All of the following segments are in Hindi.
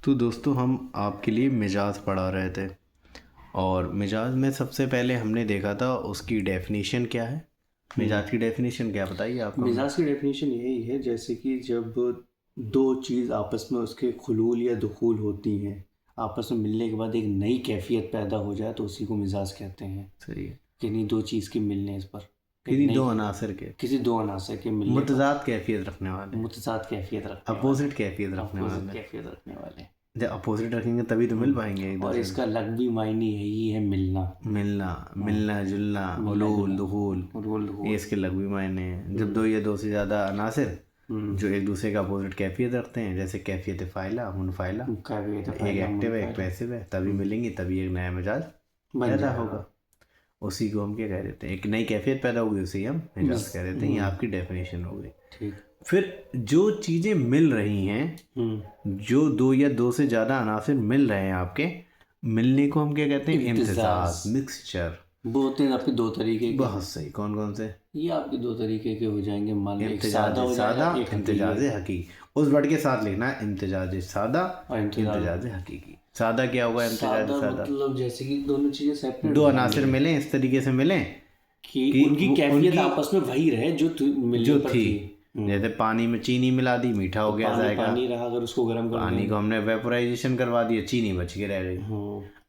तो दोस्तों हम आपके लिए मिजाज पढ़ा रहे थे और मिजाज में सबसे पहले हमने देखा था उसकी डेफिनेशन क्या है। मिजाज की डेफिनेशन क्या बताइए आपको। मिजाज की डेफिनेशन यही है जैसे कि जब दो चीज़ आपस में उसके खुलूल या दुखूल होती हैं, आपस में मिलने के बाद एक नई कैफियत पैदा हो जाए तो उसी को मिजाज कहते हैं। सही है। किन्हीं दो चीज़ के मिलने इस पर एक किसी नई दो अनासर के किसी दो अनासर के मिलने पर मुतजाद कैफियत रखने वाले, मुतजाद कैफियत रखने वाले, अपोजिट कैफियत रखने अपोजिट वाले। कैफियत रखने वाले। जब अपोजिट रखेंगे तभी तो मिल पाएंगे एक और दूसरे इसका लग़वी मायने यही है मिलना। से। मिलना, मिलना जुलना, हुलूल दुखूल, रोल ये इसके लघवी मायने हैं। जब दो या दो से ज़्यादा अनासर जो एक दूसरे का अपोजिट कैफियत रखते हैं, जैसे कैफियत फ़ाइला मुनफ़ाइला, एक एक्टिव है एक पैसिव है, तभी मिलेंगी, तभी एक नया मिजाज पैदा होगा। उसी को हम क्या कह देते हैं, एक नई कैफियत पैदा होगी, उसे हम मिजाज कह देते हैं। ये आपकी डेफिनेशन हो गई। ठीक। फिर जो चीज़ें मिल रही हैं, जो दो या दो से ज़्यादा अनासिर मिल रहे हैं आपके, मिलने को हम क्या कहते हैं, इम्तिजाज, मिक्सचर। वो होते हैं आपके दो तरीके के। बहुत सही। कौन कौन से? ये आपके दो तरीके के हो जाएंगे। मान लो एक इम्तिजाज सादा हो सादा, जाएगा, एक इम्तिजाज हकीकी। उस वर्ड के साथ लिखना है, इम्तिजाज सादा और इम्तिजाज हकीकी। सादा क्या होगा? इम्तिजाज सादा मतलब जैसे कि दोनों चीजें सेपरेट दो अनासिर मिले, इस तरीके से मिले कि उनकी कैफियत आपस में वही रहे जो थी। जैसे पानी में चीनी मिला दी, मीठा हो गया जाएगा। पानी रहा, अगर उसको गर्म कर पानी को हमने वेपोराइजेशन करवा दिया, चीनी बच के रह गई।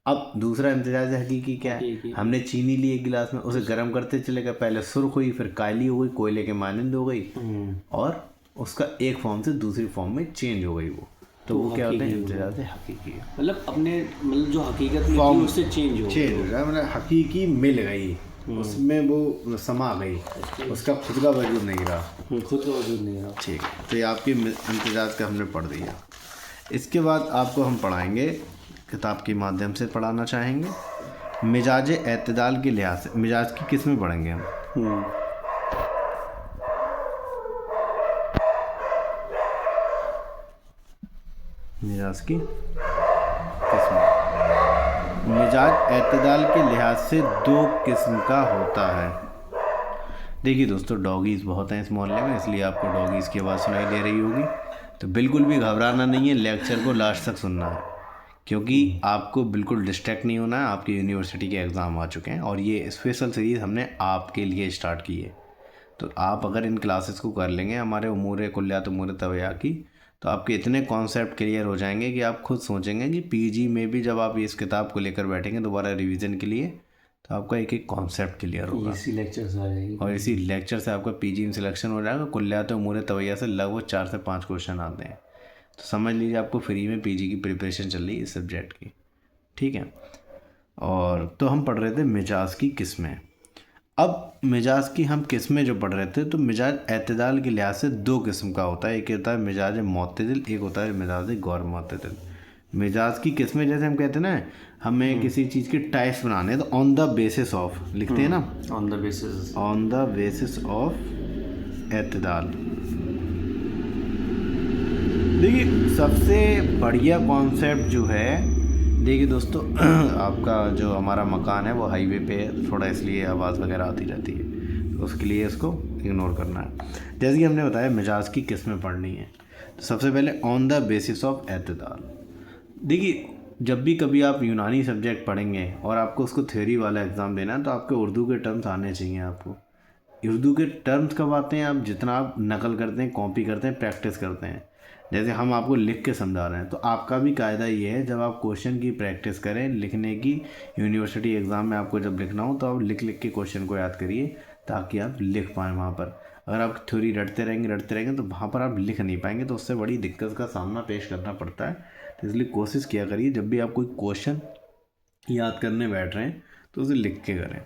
अब दूसरा इम्तिजाज हकीकी क्या है? हमने चीनी ली एक गिलास में, उसे गर्म करते चले गए, पहले सुर्ख हुई, फिर काली हो गई, कोयले के मानंद हो गई, और उसका एक फॉर्म से दूसरी फॉर्म में चेंज हो गई वो। तो वो क्या होता है? इम्तिजाज हकीकी। मतलब जो हकीकत में थी उससे चेंज हो गया, मतलब हकीकी मिल गई, उसमें वो समा गई, उसका खुद का वजूद नहीं रहा। खुद का वजूद नहीं रहा। ठीक है, तो ये आपकी इम्तिजाज का हमने पढ़ दिया। इसके बाद आपको हम पढ़ाएंगे, किताब के माध्यम से पढ़ाना चाहेंगे, मिजाज एतदाल के लिहाज से। मिजाज की किस्में पढ़ेंगे हम। मिजाज की किस्में। मिजाज एतदाल के लिहाज से दो किस्म का होता है। देखिए दोस्तों, डॉगीज़ बहुत हैं इस मोहल्ले में, इसलिए आपको डॉगीज़ की आवाज़ सुनाई दे रही होगी। तो बिल्कुल भी घबराना नहीं है, लेक्चर को लास्ट तक सुनना है, क्योंकि आपको बिल्कुल डिस्ट्रैक्ट नहीं होना है। आपके यूनिवर्सिटी के एग्ज़ाम आ चुके हैं और ये स्पेशल सीरीज़ हमने आपके लिए स्टार्ट की है। तो आप अगर इन क्लासेस को कर लेंगे हमारे उमूर कुल्लियात उमूर तवैया की, तो आपके इतने कॉन्सेप्ट क्लियर हो जाएंगे कि आप खुद सोचेंगे कि पीजी में भी जब आप इस किताब को लेकर बैठेंगे दोबारा रिवीजन के लिए, तो आपका एक एक कॉन्सेप्ट क्लियर होगा। इसी लेक्चर से आ जाएगी, और इसी लेक्चर से आपका पीजी में सिलेक्शन हो जाएगा। कुल्लियात उमूर तवैया से लगभग 4 से 5 क्वेश्चन आते हैं। तो समझ लीजिए आपको फ्री में पीजी की प्रिपरेशन चल रही है इस सब्जेक्ट की। ठीक है। और तो हम पढ़ रहे थे मिजाज की किस्में। अब मिजाज की हम किस्में जो पढ़ रहे थे, तो मिजाज एतदाल के लिहाज से दो किस्म का होता है। एक होता है मिजाज मोतदिल, एक होता है मिजाज गैर मोतदिल। मिजाज की किस्में जैसे हम कहते हैं ना, हमें किसी चीज़ के टाइप्स बनाने हैं, तो ऑन द बेसिस ऑफ लिखते हैं ना, ऑन द बेसिस ऑफ एतदाल। देखिए सबसे बढ़िया कॉन्सेप्ट जो है, देखिए दोस्तों आपका जो हमारा मकान है वो हाईवे पे है थोड़ा, इसलिए आवाज़ वगैरह आती रहती है, तो उसके लिए इसको इग्नोर करना है। जैसे कि हमने बताया मिजाज की किस्में पढ़नी है, तो सबसे पहले ऑन द बेसिस ऑफ एतदाल। देखिए जब भी कभी आप यूनानी सब्जेक्ट पढ़ेंगे और आपको उसको थ्योरी वाला एग्ज़ाम देना है, तो आपके उर्दू के टर्म्स आने चाहिए। आपको उर्दू के टर्म्स कब आते हैं? आप जितना आप नकल करते हैं, कॉपी करते हैं, प्रैक्टिस करते हैं। जैसे हम आपको लिख के समझा रहे हैं, तो आपका भी कायदा ये है, जब आप क्वेश्चन की प्रैक्टिस करें लिखने की, यूनिवर्सिटी एग्ज़ाम में आपको जब लिखना हो, तो आप लिख लिख के क्वेश्चन को याद करिए, ताकि आप लिख पाएँ वहाँ पर। अगर आप थ्योरी रटते रहेंगे तो वहाँ पर आप लिख नहीं पाएंगे, तो उससे बड़ी दिक्कत का सामना पेश करना पड़ता है। तो इसलिए कोशिश किया करिए, जब भी आप कोई क्वेश्चन याद करने बैठ रहे हैं तो उसे लिख के करें।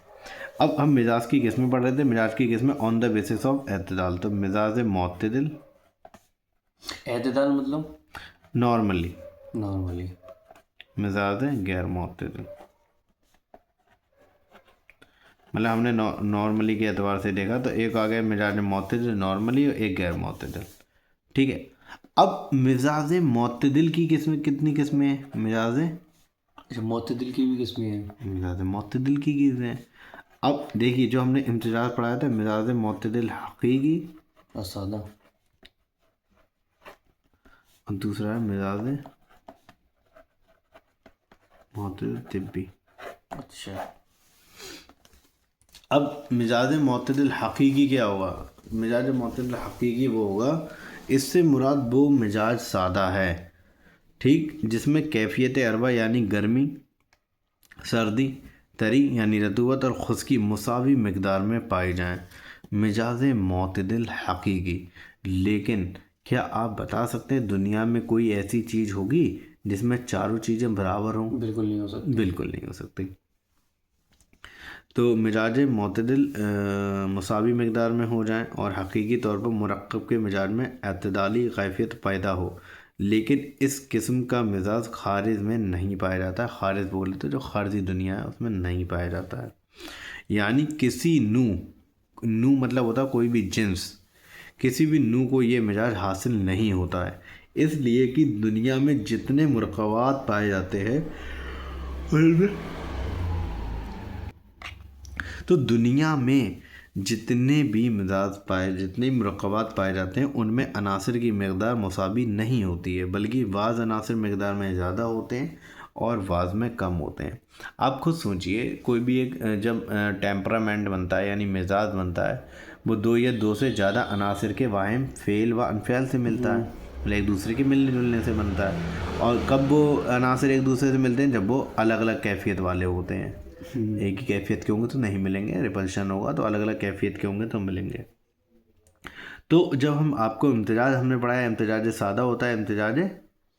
अब हम मिजाज की किस्में पढ़ रहे थे। मिजाज की किस्में ऑन द बेसिस ऑफ एतदाल। तो मिजाज मोतदिल, एतदाल मतलब नॉर्मली, मिजाज गैर मोतदिल, मतलब हमने नॉर्मली के एतबार से देखा, तो एक आ गया मिजाज मोतदिल नॉर्मली और एक गैर मोतदिल। ठीक है। अब मिजाज मोतदिल की किस्में कितनी किस्में हैं? मोतदिल की भी किस्में हैं। मिजाज मोतदिल की किस्में। अब देखिए जो हमने इम्तिजाज पढ़ाया था, मिजाज मोतदिल हकीकी और सादा, और दूसरा है मिजाज मोतदिल तिब्बी। अच्छा। अब मिजाज मोतदिल हकीकी क्या होगा? मिजाज मोतदिल हकीकी वो होगा, इससे मुराद वो मिजाज सादा है, ठीक, जिसमें कैफियत अरबा यानी गर्मी, सर्दी, तरी यानी रतूबत और खुश्की मुसावी मकदार में पाई जाएं। मिजाज मोतदिल हकीकी। लेकिन क्या आप बता सकते हैं दुनिया में कोई ऐसी चीज़ होगी जिसमें चारों चीज़ें बराबर हों? बिल्कुल नहीं हो सकती। बिल्कुल नहीं हो सकती। तो मिजाज मोतदिल मुसावी मकदार में हो जाएं और हकीकी तौर पर मुरक्कब के मिजाज में अतदाली कैफियत पैदा हो, लेकिन इस किस्म का मिजाज खारिज में नहीं पाया जाता है। खारिज बोले तो जो खारजी दुनिया है उसमें नहीं पाया जाता है। यानी किसी नू मतलब होता है कोई भी जिन्स, किसी भी नू को ये मिजाज हासिल नहीं होता है, इसलिए कि दुनिया में जितने मुरक्कबात पाए जाते हैं उनमें, तो दुनिया में जितने भी जितने मुरक्कबात पाए जाते हैं उनमें अनासर की मकदार मुसावी नहीं होती है, बल्कि वाज अनासर मकदार में ज़्यादा होते हैं और वाज में कम होते हैं। आप खुद सोचिए, कोई भी एक जब टेम्परामेंट बनता है यानी मिजाज बनता है, वो दो या दो से ज़्यादा अनासर के वाहिम फ़ेल व अनफ़ेल से मिलता है, मतलब एक दूसरे के मिलने जुलने से बनता है। और कब वो अनासर एक दूसरे से मिलते हैं? जब वो अलग अलग कैफियत वाले होते हैं। एक ही कैफियत के होंगे तो नहीं मिलेंगे, रिपल्शन होगा, तो अलग अलग कैफियत के होंगे तो मिलेंगे। तो जब हम आपको इम्तिजाज हमने पढ़ाया, इम्तिजाज सादा होता है, इम्तिजाज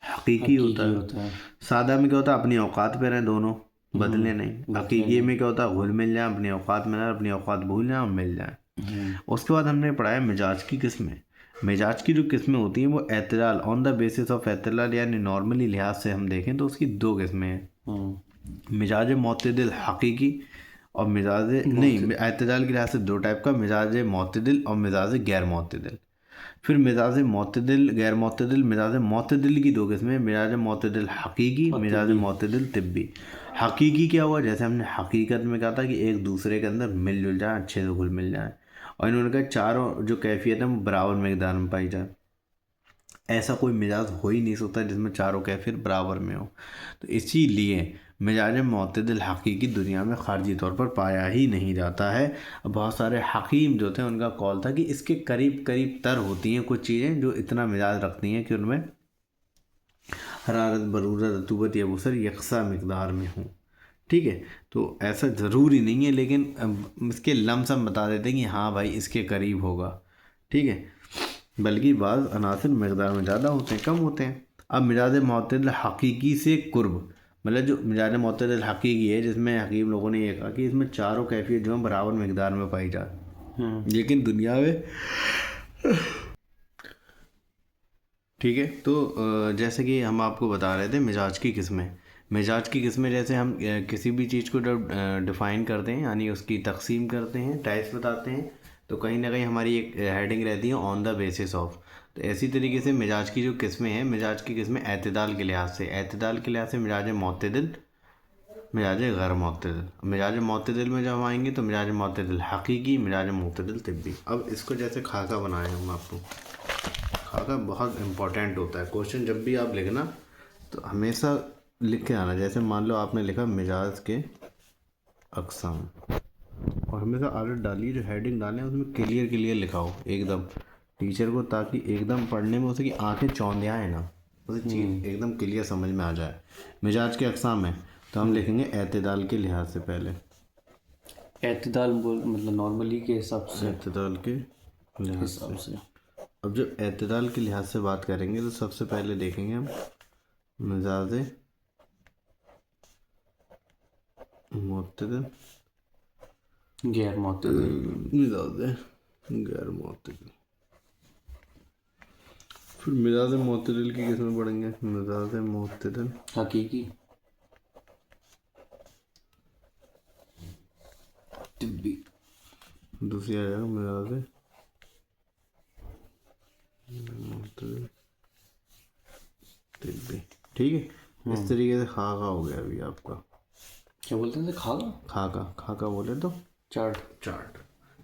हकीकी होता है। सादा में क्या होता है? अपनी औकात पे रहें दोनों, बदले नहीं। हकीकी में क्या होता है? घुल मिल जाए, अपनी औकात में रहें, अपनी औकात भूल जाए और मिल जाए। उसके बाद हमने पढ़ाया मिजाज की किस्में। मिजाज की जो किस्में होती हैं वो एतदाल, ऑन द बेसिस ऑफ एतदाल, यानी नॉर्मली लिहाज से हम देखें तो उसकी दो किस्में हैं, मिजाज मोतदिल हकीकी और मिजाज नहीं, एतदाल के लिहाज से दो टाइप का, मिजाज मोतदिल और मिजाज गैर मोतदिल। फिर मिजाज मोतदिल गैर मोतदिल, मिजाज मोतदिल की दो किस्में, मिजाज मोतदिल हकीकी, मिजाज मोतदिल तिब्बी। हकीकी क्या हुआ? जैसे हमने हकीकत में कहा था कि एक दूसरे के अंदर मिलजुल जाए, अच्छे से घुल मिल जाए, और इन्होंने कहा चारों जो कैफियत है वो बराबर मकदार में पाई जाए। ऐसा कोई मिजाज हो ही नहीं सकता जिसमें चारों कैफियत बराबर में हो। तो इसीलिए मिजाज मोतदिल हकीकी दुनिया में खारजी तौर पर पाया ही नहीं जाता है। बहुत सारे हकीम जो थे उनका कॉल था कि इसके करीब करीब तर होती हैं कुछ चीज़ें जो इतना मिजाज रखती हैं कि उनमें हरारत, बरूरत, रतूबत या वसर यकसा मकदार में हो। ठीक है, तो ऐसा ज़रूरी नहीं है, लेकिन इसके लमसम बता देते हैं कि हाँ भाई इसके करीब होगा। ठीक है, बल्कि बाज़ अनासर मकदार में ज़्यादा होते हैं, कम होते हैं। अब मिजाज मोतदिल हकीकी से कुर्ब, मतलब जो मिजाज मोतदिल हकीकी है जिसमें हकीम लोगों ने ये कहा कि इसमें चारों कैफियत जो है बराबर मकदार में पाई जाए, लेकिन दुनिया में, ठीक है। तो जैसे कि हम आपको बता रहे थे मिजाज की किस्में, जैसे हम किसी भी चीज़ को जब डिफ़ाइन करते हैं यानी उसकी तकसीम करते हैं, टाइप्स बताते हैं, तो कहीं ना कहीं हमारी एक हेडिंग रहती है ऑन द बेसिस ऑफ। तो इसी तरीके से मिजाज की जो किस्में हैं, मिजाज की किस्में एतदाल के लिहाज से मिजाज मोतदिल, मिजाज गैर मोतदिल। मिजाज मोतदिल में जब हम आएंगे तो मिजाज मोतदिल हकीकी, मिजाज मोतदिल तिब्बी। अब इसको जैसे खाका बनाए हम आपको, खाका बहुत इम्पोर्टेंट होता है। क्वेश्चन जब भी आप लिखना तो हमेशा लिख के आना। जैसे मान लो आपने लिखा मिजाज के अक़साम, और हमेशा आदत डालिए जो हेडिंग डालें उसमें क्लियर लिखाओ एकदम टीचर को, ताकि एकदम पढ़ने में उसे की आंखें चौंधियाएँ ना, उसे चीज़ एकदम क्लियर समझ में आ जाए। मिजाज के अक़साम है तो हम लिखेंगे एतदाल के लिहाज से पहले, एतदाल मतलब नॉर्मली के हिसाब से, एतदाल के लिहाज से। अब जब एतदाल के लिहाज से बात करेंगे तो सबसे पहले देखेंगे हम मिजाज मोतदिल गैर मोतदिल, मिजाज गैर मोतदिल। फिर मिजाज मोतदिल की किस्में पढ़ेंगे, मिजाज मोतदिल हकीकी, तिब्बी। दूसरी आ जाएगा मिजाज मोतदिल तिब्बी। ठीक है, इस तरीके से खाका हो गया अभी आपका। क्या बोलते थे? खाका बोले तो चार्ट,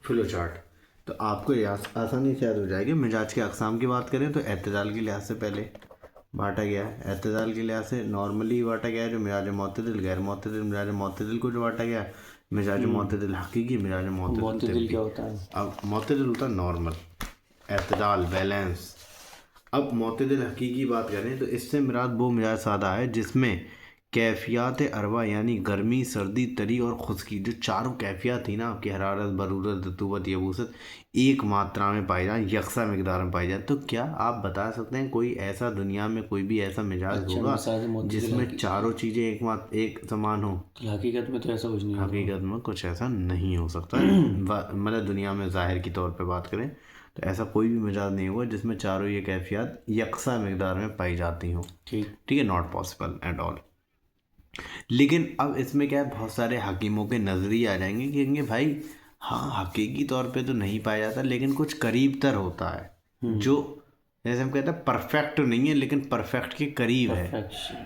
फ्लो चार्ट। तो आपको आसानी से याद हो जाएगी। मिजाज के अक़साम की बात करें तो एतदाल के लिहाज से पहले बांटा गया है। एतदाल के लिहाज से नॉर्मली बांटा गया है जो मिजाज मुअतदिल, गैर मुअतदिल, मिजाज मुअतदिल को जो बांटा गया, मिजाज मुअतदिल हकीकी, मिजाज मुअतदिल मुअतदिल तिब्बी। क्या होता है? अब मुअतदिल होता है नॉर्मल, एतदाल, बैलेंस। अब मुअतदिल हकीकी बात करें तो इससे मुराद वो मिजाज सादा है जिसमें कैफियत अरबा यानी गर्मी, सर्दी, तरी और खुश्की, जो चारों कैफियत थी ना आपकी, हरारत, बरूरत, रतूबत, यबूसत, एक मात्रा में पाई जाए, यकसा मिकदार में पाई जाए। तो क्या आप बता सकते हैं कोई ऐसा दुनिया में कोई भी ऐसा मिजाज अच्छा, होगा मिजाज मुअतदिल जिसमें चारों चीज़ें एक समान हो? तो हकीकत में तो ऐसा कुछ नहीं होगा। हकीकत में कुछ ऐसा नहीं हो सकता। मतलब दुनिया में ज़ाहिर की तौर पे बात करें तो ऐसा कोई भी मिजाज नहीं होगा जिसमें चारों ये कैफियत यकसा मिकदार में पाई जाती हों। ठीक है, नॉट पॉसिबल एट ऑल। लेकिन अब इसमें क्या है, बहुत सारे हकीमों के नज़रिए आ जाएंगे कि कहेंगे भाई हाँ हकीकी तौर पे तो नहीं पाया जाता लेकिन कुछ करीब तर होता है, जो जैसे हम कहते हैं परफेक्ट नहीं है लेकिन परफेक्ट के करीब है। Perfection।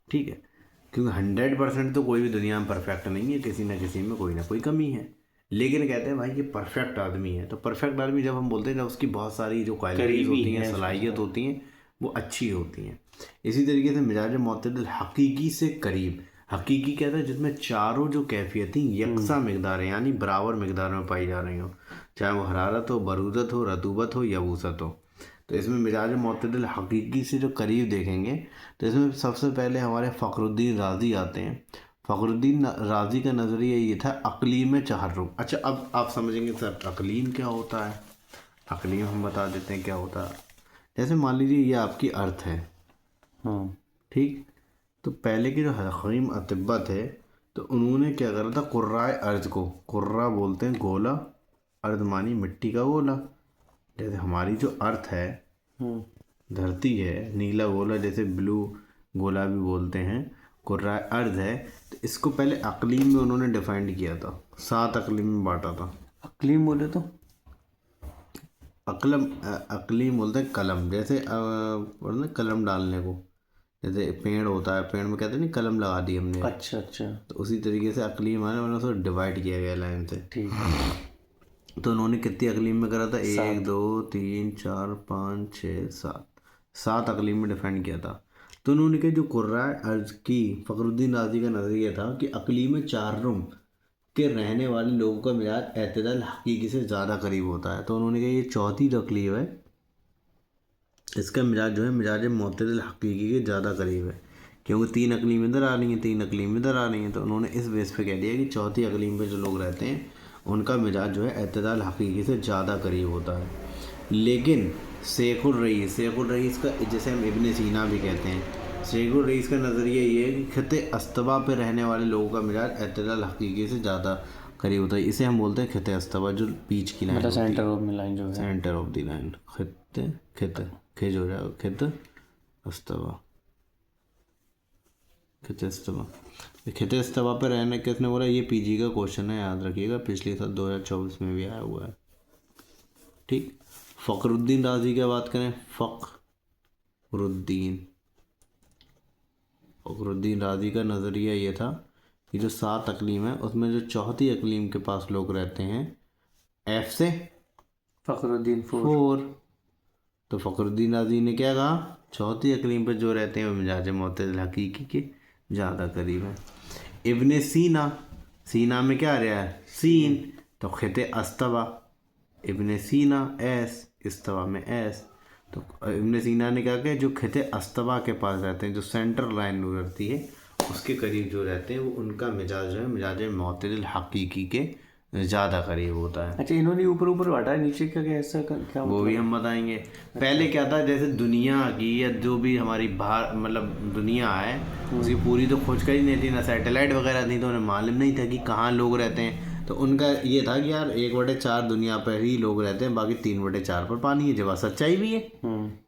ठीक है, क्योंकि 100% तो कोई भी दुनिया में परफेक्ट नहीं है, किसी ना किसी में कोई ना कोई कमी है। लेकिन कहते हैं भाई ये परफेक्ट आदमी है, तो परफेक्ट आदमी जब हम बोलते हैं जब उसकी बहुत सारी जो क्वालिटीज़ होती हैं, सलाहियत होती हैं, वो अच्छी होती हैं। इसी तरीके से मिजाज मुअतदिल हकीकी से करीब, हकीकी कहता है जिसमें चारों जो कैफियतें यकसा मिकदार है यानी बराबर मिकदार में पाई जा रही हो, चाहे वो हरारत हो, बरूदत हो, रतूबत हो, यबूसत हो। तो इसमें मिजाज मुअतदिल हकीकी से जो करीब देखेंगे तो इसमें सबसे पहले हमारे फ़खरुद्दीन राज़ी आते हैं। फ़खरुद्दीन राज़ी का नज़रिया ये था अक़लीम तहर्रुक। अच्छा, अब आप समझेंगे सर अक़लीम क्या होता है? अक़लीम हम बता देते हैं क्या होता है। जैसे मान लीजिए ये आपकी अर्थ है, हाँ ठीक, तो पहले के जो हकीम अतिब्बा थे तो उन्होंने क्या करा था, कुर्राए अर्ज को, कुर्रा बोलते हैं गोला, अर्ध मानी मिट्टी का गोला। जैसे हमारी जो अर्थ है, धरती है, नीला गोला जैसे ब्लू गोला भी बोलते हैं, कुर्रा अर्ज है, तो इसको पहले अक़लीम में उन्होंने डिफाइंड किया था, 7 अक़लीम में बांटा था। अक़लीम बोले तो अक़लीम बोलते हैं कलम, जैसे बोलते हैं कलम डालने को, जैसे पेड़ होता है, पेड़ में कहते हैं नहीं कलम लगा दी हमने, अच्छा अच्छा, तो उसी तरीके से अक़लीम आने मैंने उसको डिवाइड किया गया लाइन से। ठीक। तो उन्होंने कितनी अक़लीम में करा था? 1 2 3 4 5 6 7 अक़लीम में डिफाइंड किया था। तो उन्होंने कहा जो कुर्राए अर्ज की फ़खरुद्दीन राज़ी का नज़रिया था कि अक़लीम चारुम के रहने वाले लोगों का मिजाज एतदाल हकीकी से ज़्यादा करीब होता है। तो उन्होंने कहा ये चौथी जो अक़लीम है इसका मिजाज जो है मिजाज मुअतदिल हकीकी के ज़्यादा करीब है, क्योंकि 3 अक़लीम इधर आ रही हैं, 3 अक़लीम इधर आ रही हैं। तो उन्होंने इस बेस पे कह दिया कि चौथी अक़लीम पे जो लोग रहते हैं उनका मिजाज जो है एतदाल हकीकी से ज़्यादा करीब होता है। लेकिन शेखुर रईस का, जैसे हम इब्न सीना भी कहते हैं, शेखुर रईस का नज़रिया ये है कि खिते अस्तवा पे रहने वाले लोगों का मिजाज एतदाल हकीकी से ज़्यादा करीब होता है। इसे हम बोलते हैं खिते अस्तवा, जो बीच की लाइन, मतलब सेंटर ऑफ लाइन जो है, सेंटर ऑफ द लाइन, खिते खिज हो जाएगा, खित अस्तवा, खित अस्तवा। खित अस्तवा पर रहने किसने बोला? ये पीजी का क्वेश्चन है, याद रखिएगा, पिछले साल 2024 में भी आया हुआ है। ठीक, फ़खरुद्दीन राज़ी की बात करें, फ़खरुद्दीन राज़ी का नज़रिया ये था कि जो 7 अक़लीम है उसमें जो चौथी अक़लीम के पास लोग रहते हैं, एफ से फ़खरुद्दीन 4। तो फ़खरुद्दीन राज़ी ने क्या कहा, चौथी अक़लीम पर जो रहते हैं वो मिजाज मुअतदिल हकीकी के ज़्यादा करीब है। इब्न सीना में क्या आ रहा है? सीन, तो खिते अस्तवा, इब्न सीना एस, इस्तवा में एस। तो इब्न सीना ने क्या किया, जो खिते अस्तवा के पास रहते हैं, जो सेंटर लाइन रहती है उसके करीब जो रहते हैं वो उनका मिजाज जो है मिजाज मुअतदिल हकीकी के ज़्यादा करीब होता है। अच्छा, इन्होंने ऊपर ऊपर बांटा है, नीचे का क्या ऐसा क्या? वो भी हम बताएंगे। पहले क्या था, जैसे दुनिया की या जो भी हमारी बाहर मतलब दुनिया है उसकी पूरी तो खोज कर ही नहीं थी ना, सैटेलाइट वगैरह थी, तो उन्हें मालूम नहीं था कि कहाँ लोग रहते हैं। तो उनका ये था कि यार 1/4 दुनिया पर ही लोग रहते हैं, बाकी 3/4 पर पानी है। जब सच्चाई भी है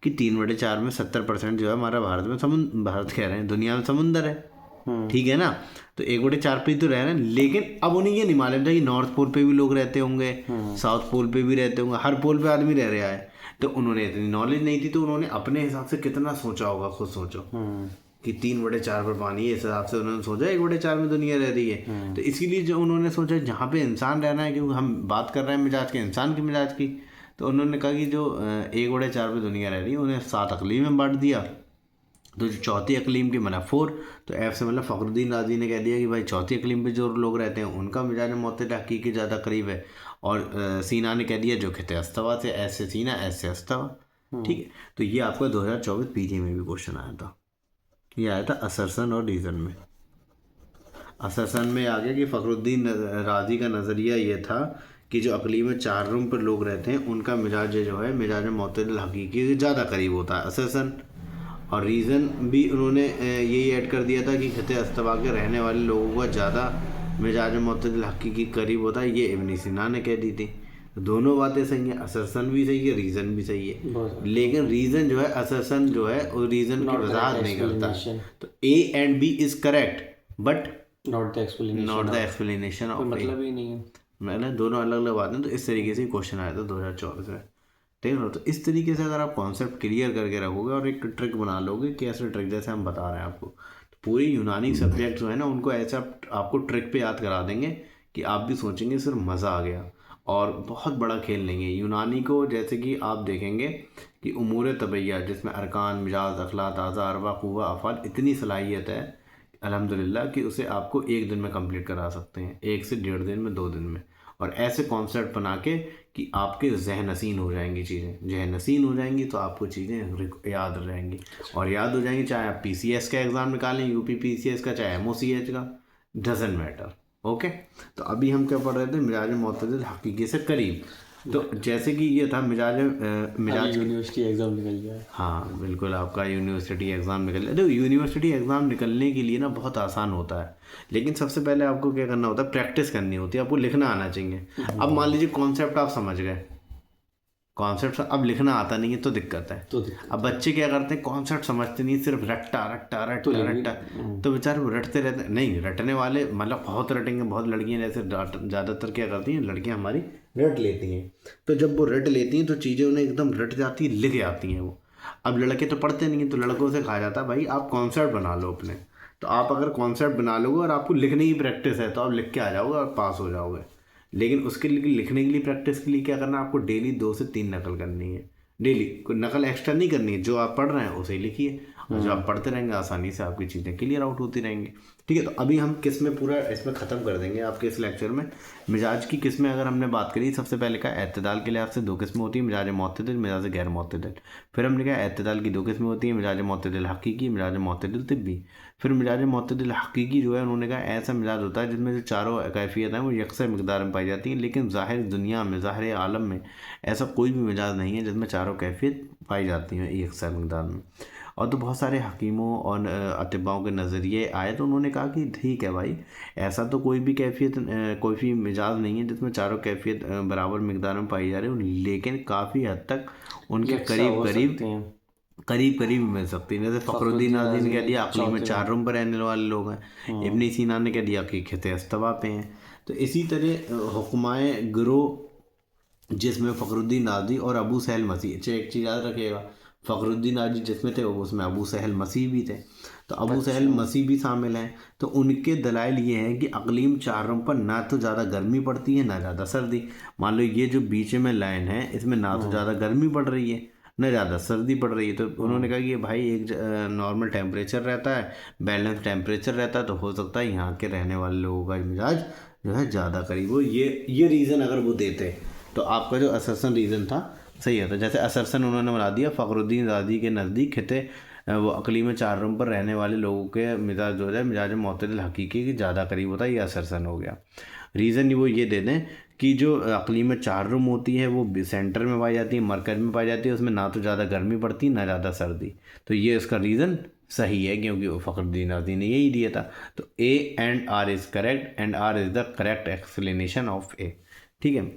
कि 3/4 में 70% जो है हमारा भारत में भारत कह रहे हैं दुनिया में समुंदर है, ठीक है ना। तो 1/4 पे ही तो रह रहे हैं। लेकिन अब उन्हें ये नहीं मालूम था कि नॉर्थ पोल पे भी लोग रहते होंगे, साउथ पोल पे भी रहते होंगे, हर पोल पे आदमी रह रहा है। तो उन्होंने इतनी नॉलेज नहीं थी, तो उन्होंने अपने हिसाब से कितना सोचा होगा, खुद सोचो कि 3/4 पर पानी है, इस हिसाब से उन्होंने सोचा 1/4 में दुनिया रह रही है। तो इसीलिए जो उन्होंने सोचा जहाँ पे इंसान रहना है, क्योंकि हम बात कर रहे हैं मिजाज के, इंसान के मिजाज की, तो उन्होंने कहा कि जो 1/4 पे दुनिया रह रही है उन्हें 7 अक़लीम में बांट दिया। तो जो चौथी अकलीम की बना 4, तो एफ से मतलब फ़खरुद्दीन राज़ी ने कह दिया कि भाई चौथी अकलीम पे जो लोग रहते हैं उनका मिजाज मुअत्तदिल हकीकी ज़्यादा करीब है। और सीना ने कह दिया जो खिते अस्तवा से, ऐसे सीना ऐसे अस्तवा। ठीक है, तो ये आपका 2024 पीजी में भी क्वेश्चन आया था। ये आया था असरसन और रीज़न में। असरसन में आ गया कि फ़खरुद्दीन राज़ी का नज़रिया ये था कि जो अकलीम में 4 रूम पर लोग रहते हैं उनका मिजाज जो है मिजाज मुअत्तदिल हकीकी से ज़्यादा करीब होता है, असरसन। और रीज़न भी उन्होंने यही ऐड कर दिया था कि खिते अस्तवा के रहने वाले लोगों का ज़्यादा मिजाज मुअत्तदिल हकीकी करीब होता है, ये इब्न सीना ने कह दी थी। तो दोनों बातें सही हैं, असरसन भी सही है, रीज़न भी सही है। लेकिन रीज़न जो है, असरसन जो है वो रीज़न की वजाहत नहीं करता। तो A and B is correct but not the explanation of, मतलब ही नहीं है। मैंने दोनों अलग अलग बातें। तो इस तरीके से क्वेश्चन आया था 2024 में। ठीक है, तो इस तरीके से अगर आप कॉन्सेप्ट क्लियर करके रखोगे और एक ट्रिक बना लोगे कि ऐसे ट्रिक जैसे हम बता रहे हैं आपको, तो पूरी यूनानी सब्जेक्ट जो है ना उनको ऐसा आपको ट्रिक पे याद करा देंगे कि आप भी सोचेंगे सिर्फ मज़ा आ गया। और बहुत बड़ा खेल लेंगे यूनानी को। जैसे कि आप देखेंगे कि उमूर तबैया जिसमें अरकान, मिजाज, अखलाक, ताज़ा, अरबा, कुव्वा, अफ़ाल, इतनी सलाहियत है अल्हम्दुलिल्लाह कि उसे आपको 1 दिन में कंप्लीट करा सकते हैं, 1 से 1.5 दिन में, 2 दिन में। और ऐसे कॉन्सेप्ट बना के कि आपके जहन नसीन हो जाएंगी चीज़ें। जहन नसीन हो जाएंगी तो आपको चीज़ें याद रहेंगी। और याद हो जाएंगी, चाहे आप PCS का एग्ज़ाम निकालें, UP PCS का, चाहे MOCH का, डजेंट मैटर। ओके, तो अभी हम क्या पढ़ रहे थे, मिजाज मुअत्तदिल हकीकी से करीब। तो जैसे कि ये था मिजाज यूनिवर्सिटी एग्ज़ाम निकल गया है। हाँ बिल्कुल, आपका यूनिवर्सिटी एग्ज़ाम निकल गया। देखो यूनिवर्सिटी एग्ज़ाम निकलने के लिए ना बहुत आसान होता है, लेकिन सबसे पहले आपको क्या करना होता है, प्रैक्टिस करनी होती है, आपको लिखना आना चाहिए। अब मान लीजिए कॉन्सेप्ट आप समझ गए, कॉन्सेप्ट अब लिखना आता नहीं है तो दिक्कत है। अब बच्चे क्या करते हैं, कॉन्सेप्ट समझते नहीं, सिर्फ रट्टा रट्टा रट्टा रट्टा, तो बेचारे वो रटते रहते हैं। नहीं, रटने वाले मतलब बहुत रटेंगे। बहुत लड़कियां जैसे ज़्यादातर क्या करती हैं, लड़कियां हमारी रट लेती हैं। तो जब वो रट लेती हैं तो चीज़ें उन्हें एकदम रट जाती हैं, लिख जाती हैं वो। अब लड़के तो पढ़ते नहीं हैं, तो लड़कों से कहा जाता है भाई आप कॉन्सेप्ट बना लो अपने। तो आप अगर कॉन्सेप्ट बना लोगे और आपको लिखने की प्रैक्टिस है तो आप लिख के आ जाओगे और पास हो जाओगे। लेकिन उसके लिए लिखने के लिए, प्रैक्टिस के लिए क्या करना है, आपको डेली 2 से 3 नकल करनी है। डेली कोई नकल एक्स्ट्रा नहीं करनी है, जो आप पढ़ रहे हैं उसे लिखिए, और जो आप पढ़ते रहेंगे आसानी से आपकी चीज़ें क्लियर आउट होती रहेंगी। ठीक है, तो अभी हम किस में पूरा इसमें ख़त्म कर देंगे आपके इस लेक्चर में। मिजाज की किस्में अगर हमने बात करी, सबसे पहले का एतदाल के लिहाज से 2 किस्में होती हैं, मिजाज मुअत्तदिल, मिजाज गैर मुअत्तदिल। फिर हमने कहा एतदाल की 2 किस्में होती हैं, मिजाज मुअत्तदिल हकीकी, मिजाज मुअत्तदिल तिब्बी। फिर मिजाज मुअत्तदिल हकीकी जो है, उन्होंने कहा ऐसा मिजाज होता है जिसमें जो चारों कैफियत हैं वो यकसा मिकदार में पाई जाती हैं। लेकिन ज़ाहिर दुनिया में, ज़ाहिर आलम में ऐसा कोई भी मिजाज नहीं है जिसमें चारों कैफियत पाई जाती हैं यकसा मिकदार में। और तो बहुत सारे हकीमों और अतिबाओं के नज़रिए आए, तो उन्होंने कहा कि ठीक है भाई, ऐसा तो कोई भी कैफियत, कोई भी मिजाज नहीं है जिसमें चारों कैफियत बराबर मिकदार में पाई जा रही हो, लेकिन काफ़ी हद तक उनके करीब करीब मिल सकती है। जैसे फ़खरुद्दीन राज़ी ने कह दिया अक़ली में 4 रूम पर रहने वाले लोग हैं, इब्न सीना ने कह दिया कि खिते अस्तवा पे हैं। तो इसी तरह हुक्माए गिरोह जिसमें फ़खरुद्दीन राज़ी और अबू सहल मसीह, अच्छा एक चीज़ याद रखिएगा, फ़खरुद्दीन राज़ी जिसमें थे उसमें अबू सहल मसीह भी थे। तो अबू सहल मसीह भी शामिल हैं। तो उनके दलाइल ये हैं कि अक़लीम 4 रूम पर ना तो ज़्यादा गर्मी पड़ती है ना ज़्यादा सर्दी। मान लो ये जो बीच में लाइन है, इसमें ना तो ज़्यादा गर्मी पड़ रही है ना ज़्यादा सर्दी पड़ रही है। तो उन्होंने कहा कि भाई एक नॉर्मल टेम्परेचर रहता है, बैलेंस टेम्परेचर रहता है, तो हो सकता है यहाँ के रहने वाले लोगों का मिजाज जो है ज़्यादा करीब हो। ये रीज़न अगर वो देते तो आपका जो असरसन रीज़न था सही होता। जैसे असरसन उन्होंने बना दिया फ़खरुद्दीन राज़ी के नज़दीक खिते वो अक़लीम में 4 रूम पर रहने वाले लोगों के मिजाज जो है मिजाज मुअत्तदिल हकीकी के ज़्यादा करीब होता है, ये असरसन हो गया। रीज़न वो ये दे दें कि जो अक़लीम में 4 रूम होती है वो सेंटर में पाई जाती है, मरकज़ में पाई जाती है, उसमें ना तो ज़्यादा गर्मी पड़ती ना ज़्यादा सर्दी। तो ये उसका रीज़न सही है, क्योंकि वो फ़खरुद्दीन राज़ी ने यही दिया था। तो A and R is correct and R is the correct explanation of A। ठीक है।